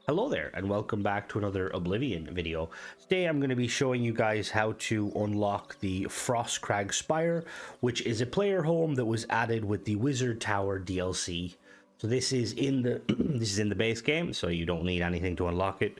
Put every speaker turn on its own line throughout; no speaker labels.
Hello there and welcome back to another Oblivion video. Today I'm going to be showing you guys how to unlock the Frostcrag Spire, which is a player home that was added with the Wizard Tower DLC. So this is in the this is in the base game, so you don't need anything to unlock it.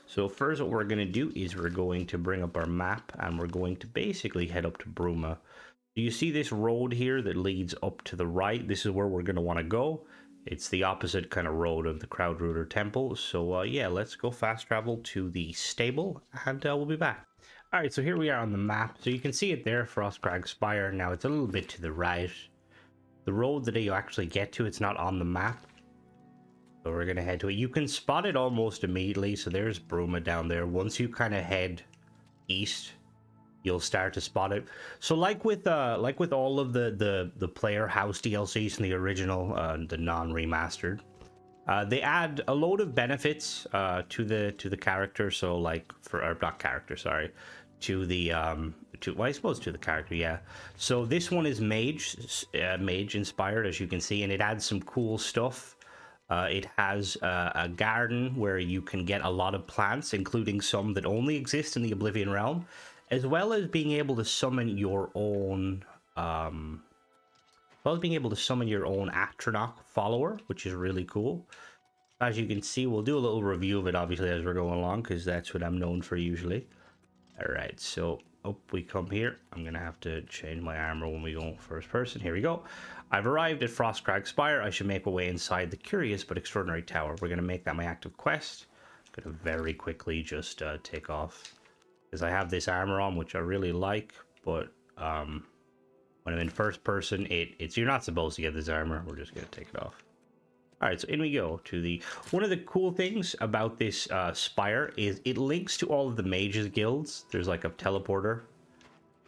So first what we're going to do is we're going to bring up our map and we're going to basically head up to Bruma. Do you see this road here that leads up to the right? This is where we're going to want to go. It's the opposite kind of road of the Crowdrooter Temple. So yeah, let's go fast travel to the stable and we'll be back. All right, so here we are on the map. So you can see it there, Frostcrag Spire. Now it's a little bit to the right. The road that you actually get to, it's not on the map. So we're going to head to it. You can spot it almost immediately. So there's Bruma down there. Once you kind of head east, you'll start to spot it. So like with all of the player house DLCs in the original, the non-remastered, they add a load of benefits to the character. So like for not character, sorry, to the well, I suppose to the character, yeah. So this one is mage inspired, as you can see, and it adds some cool stuff. It has a garden where you can get a lot of plants, including some that only exist in the Oblivion realm, as well as being able to summon your own Atronach follower, which is really cool. As you can see, we'll do a little review of it obviously as we're going along, because that's what I'm known for usually. All right, so up we come here. I'm gonna have to change my armor when we go first person. Here we go. I've arrived at Frostcrag Spire. I should make my way inside the curious but extraordinary tower. We're gonna make that my active quest. I'm gonna very quickly just take off, because I have this armor on, which I really like, but when I'm in first person, you're not supposed to get this armor. We're just gonna take it off. All right, so in we go to the... One of the cool things about this spire is it links to all of the mages guilds. There's like a teleporter.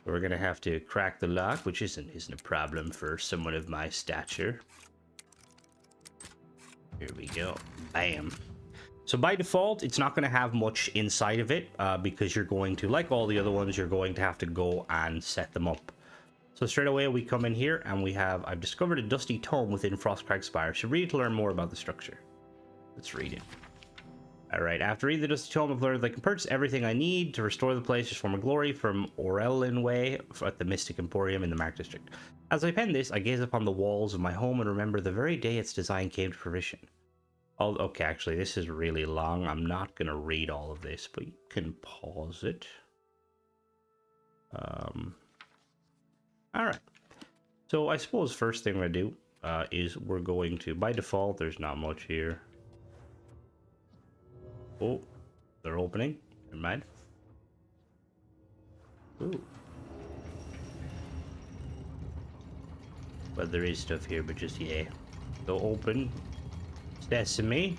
We're gonna have to crack the lock, which isn't a problem for someone of my stature. Here we go. Bam. So by default, it's not going to have much inside of it because you're going to, like all the other ones, you're going to have to go and set them up. So straight away we come in here and I've discovered a dusty tome within Frostcrag Spire. Should read it to learn more about the structure. Let's read it. All right, after reading the dusty tome, I've learned that I can purchase everything I need to restore the place to former glory from Orellin Way at the Mystic Emporium in the Mark District. As I pen this, I gaze upon the walls of my home and remember the very day its design came to fruition. Oh, okay, actually, this is really long. I'm not going to read all of this, but you can pause it. All right. So I suppose first thing we're going to do is we're going to, by default, there's not much here. Oh, they're opening. Never mind. Ooh. But there is stuff here, but just, yeah. So open. Sesame.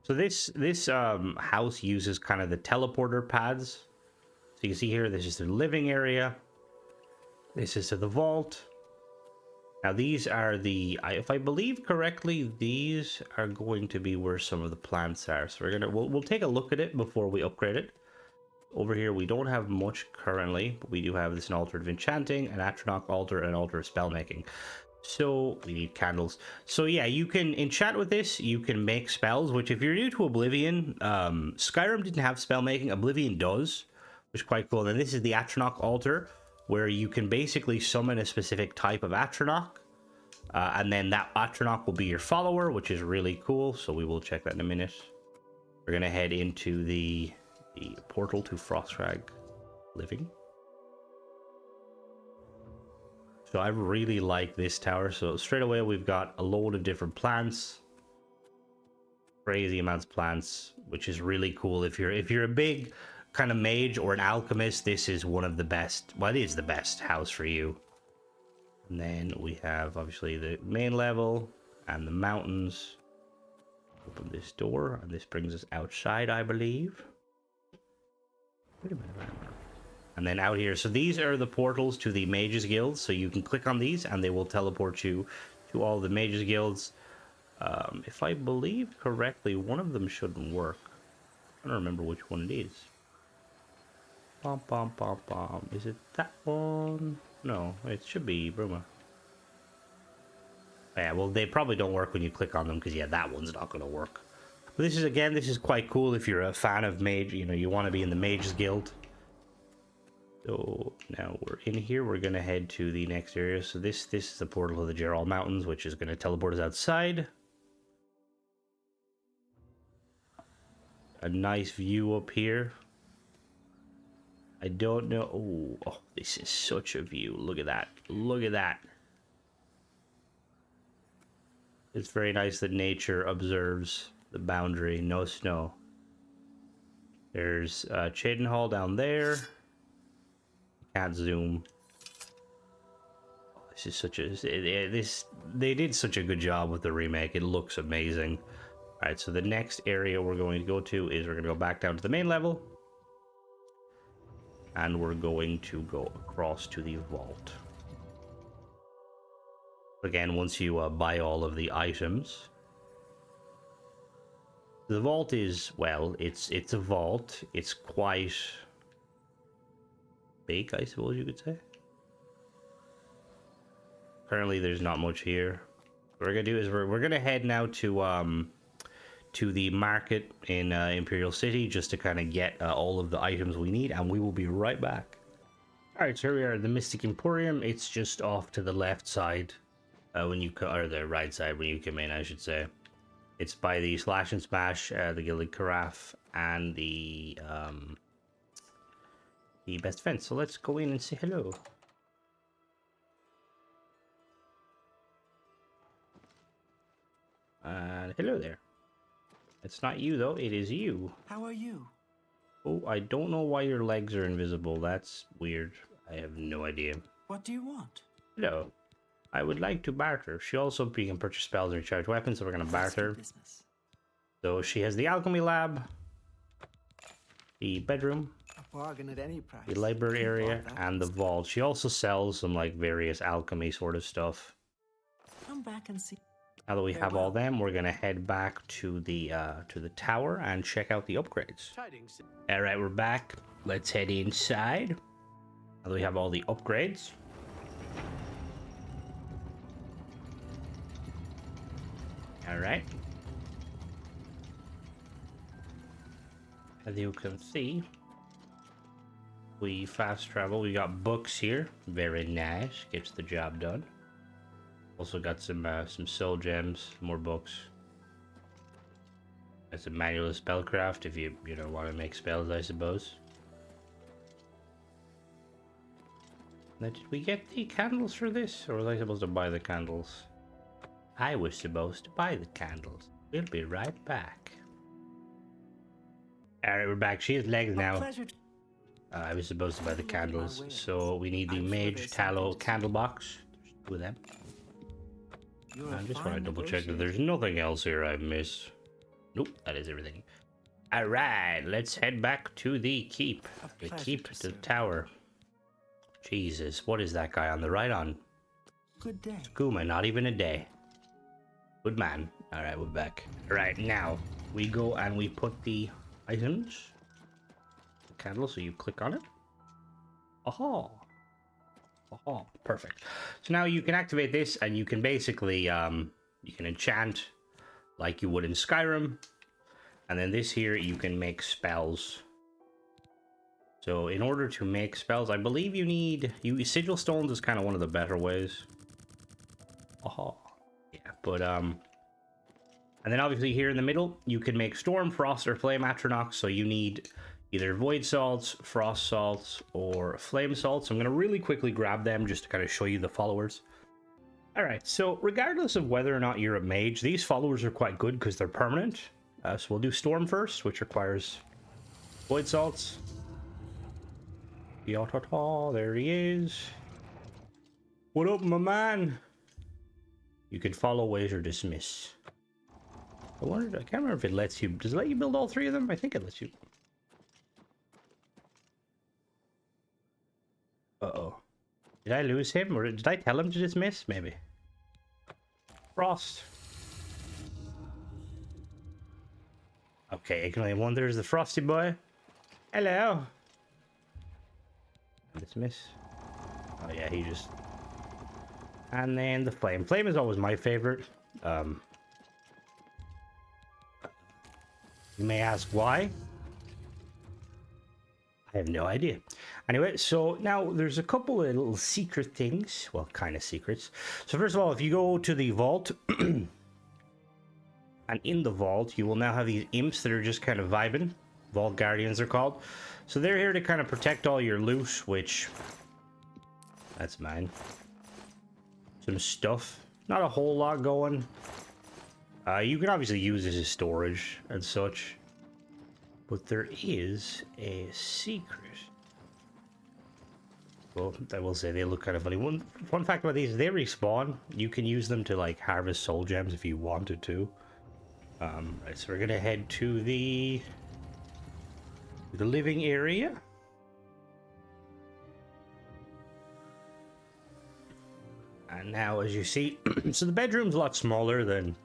So this house uses kind of the teleporter pads. So you can see here, this is the living area. This is to the vault. Now these are the, if I believe correctly, these are going to be where some of the plants are. So we'll take a look at it before we upgrade it. Over here, we don't have much currently, but we do have this an altar of enchanting, an Atronach altar, and an altar of spellmaking. So we need candles. So yeah, you can enchant with this. You can make spells, which if you're new to Oblivion, Skyrim didn't have spellmaking. Oblivion does, which is quite cool. And this is the Atronach altar, where you can basically summon a specific type of Atronach. And then that Atronach will be your follower, which is really cool. So we will check that in a minute. We're going to head into the portal to Frostcrag Living. So I really like this tower. So straight away we've got a load of different plants, crazy amounts of plants, which is really cool. If you're a big kind of mage or an alchemist, this is one of the best. Well, it is the best house for you. And then we have obviously the main level and the mountains. Open this door, and this brings us outside, I believe. Wait a minute. And then out here, so these are the portals to the mages guilds, so you can click on these and they will teleport you to all the mages guilds. If I believe correctly, one of them shouldn't work. I don't remember which one it is. Bom, bom, bom, bom. Is it that one? No, it should be Bruma. Yeah, well, they probably don't work when you click on them because, yeah, that one's not going to work. But this is, again, this is quite cool if you're a fan of mage, you know, you want to be in the mages guild. So now we're in here, we're going to head to the next area. So this is the portal to the Gerald Mountains, which is going to teleport us outside. A nice view up here. I don't know. Oh, this is such a view. Look at that. Look at that. It's very nice that nature observes the boundary. No snow. There's Chaden Hall down there. Can't zoom. This is such a they did such a good job with the remake. It looks amazing. All right, so the next area we're going to go to is we're going to go back down to the main level, and we're going to go across to the vault. Again, once you buy all of the items, the vault is, well, it's a vault. It's quite big, I suppose you could say. Currently, there's not much here. What we're gonna do is we're gonna head now to the market in Imperial City just to kind of get all of the items we need, and we will be right back. All right, so here we are at the Mystic Emporium. It's just off to the left side when you or the right side when you come in, I should say. It's by the Slash and Smash, the Gilded Carafe, and the Best Fence. So let's go in and say hello. Hello there. It's not you, though. It is you.
How are you?
Oh, I don't know why your legs are invisible. That's weird. I have no idea.
What do you want?
Hello. I would like to barter. She also can purchase spells and recharge weapons, so we're going to barter. So she has the alchemy lab, the bedroom,
a bargain at any price.
The library area, and the vault. She also sells some like various alchemy sort of stuff.
Come back and see.
Now that we have all them, we're gonna head back to the tower and check out the upgrades. All right, we're back. Let's head inside. Now that we have all the upgrades. All right. As you can see, we fast travel. We got books here. Very nice. Gets the job done. Also got some soul gems, more books. That's a manual of spellcraft if you want to make spells, I suppose. Now, did we get the candles for this, or was I supposed to buy the candles? I was supposed to buy the candles. We'll be right back. Alright, we're back. She has legs now. I was supposed to buy the candles, so we need the Mage Tallow candle box. There's two of them. I just want to double check that there's nothing else here I've missed. Nope, that is everything. Alright, let's head back to the keep. The keep to the tower. Jesus, what is that guy on the right on?
Good day.
Skooma, not even a day. Good man. Alright, we're back. Alright, now we go and we put the items. The candle, so you click on it. Aha. Oh, perfect. So now you can activate this, and you can basically you can enchant like you would in Skyrim, and then this here you can make spells. So in order to make spells, I believe you need sigil stones is kind of one of the better ways. Oh, yeah, but and then obviously here in the middle you can make storm, frost, or flame atronach. So you need either void salts, frost salts, or flame salts. I'm going to really quickly grab them just to kind of show you the followers. All right, so regardless of whether or not you're a mage, these followers are quite good because they're permanent. So we'll do storm first, which requires void salts. There he is. What up, my man? You can follow, ways, or dismiss. I can't remember if it lets you. Does it let you build all three of them? I think it lets you. Uh-oh. Did I lose him, or did I tell him to dismiss? Maybe. Frost. Okay, I can only wonder, is the Frosty boy? Hello. Dismiss. Oh yeah, he just... And then the flame. Flame is always my favorite. You may ask why. I have no idea. Anyway, so now there's a couple of little secret things. Well, kind of secrets. So first of all, if you go to the vault, and in the vault, you will now have these imps that are just kind of vibing. Vault Guardians are called. So they're here to kind of protect all your loot, which... That's mine. Some stuff. Not a whole lot going. You can obviously use this as storage and such. But there is a secret. Well, I will say they look kind of funny. One fun fact about these, they respawn. You can use them to like harvest soul gems if you wanted to. Right, so we're gonna head to the living area. And now, as you see, so the bedroom's a lot smaller than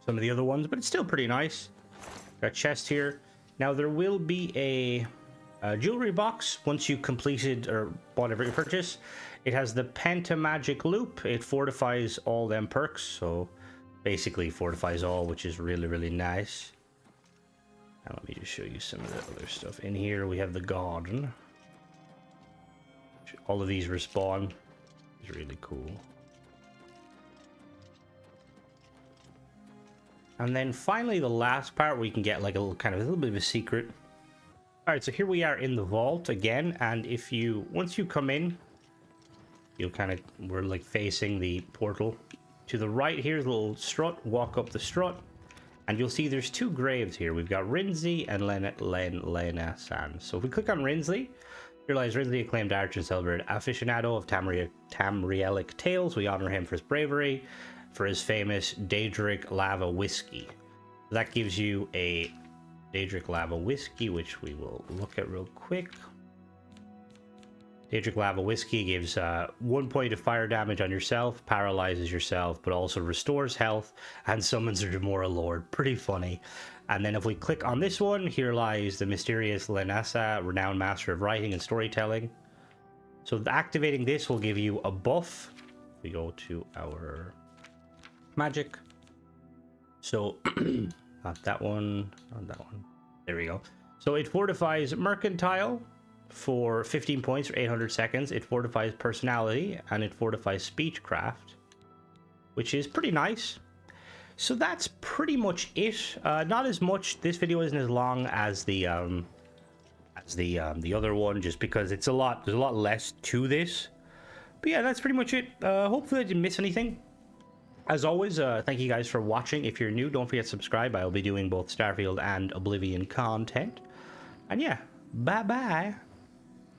some of the other ones, but it's still pretty nice. Got a chest here. Now, there will be a jewelry box once you completed or bought every purchase. It has the Pentamagic Loop. It fortifies all them perks, so basically fortifies all, which is really, really nice. Now, let me just show you some of the other stuff. In here, we have the garden. All of these respawn. It's really cool. And then finally, the last part where you can get like a little bit of a secret. All right, so here we are in the vault again, and if you once you come in, you'll we're like facing the portal. To the right here's a little strut. Walk up the strut, and you'll see there's two graves here. We've got Rinsley and Lena San. So if we click on Rinsley, realize Rinsley, acclaimed archer and celebrated aficionado of Tamrielic tales. We honor him for his bravery, for his famous Daedric Lava Whiskey. That gives you a Daedric Lava Whiskey, which we will look at real quick. Daedric Lava Whiskey gives 1 point of fire damage on yourself, paralyzes yourself, but also restores health and summons a Demora Lord. Pretty funny. And then if we click on this one, here lies the mysterious Lenasa, renowned master of writing and storytelling. So activating this will give you a buff. We go to our magic. So not that one, not that one. There we go. So it fortifies Mercantile for 15 points for 800 seconds. It fortifies Personality, and it fortifies Speechcraft, which is pretty nice. So that's pretty much it. Not as much. This video isn't as long as the other one, just because it's a lot. There's a lot less to this. But yeah, that's pretty much it. Hopefully I didn't miss anything. As always, thank you guys for watching. If you're new, don't forget to subscribe. I'll be doing both Starfield and Oblivion content. And yeah, bye bye.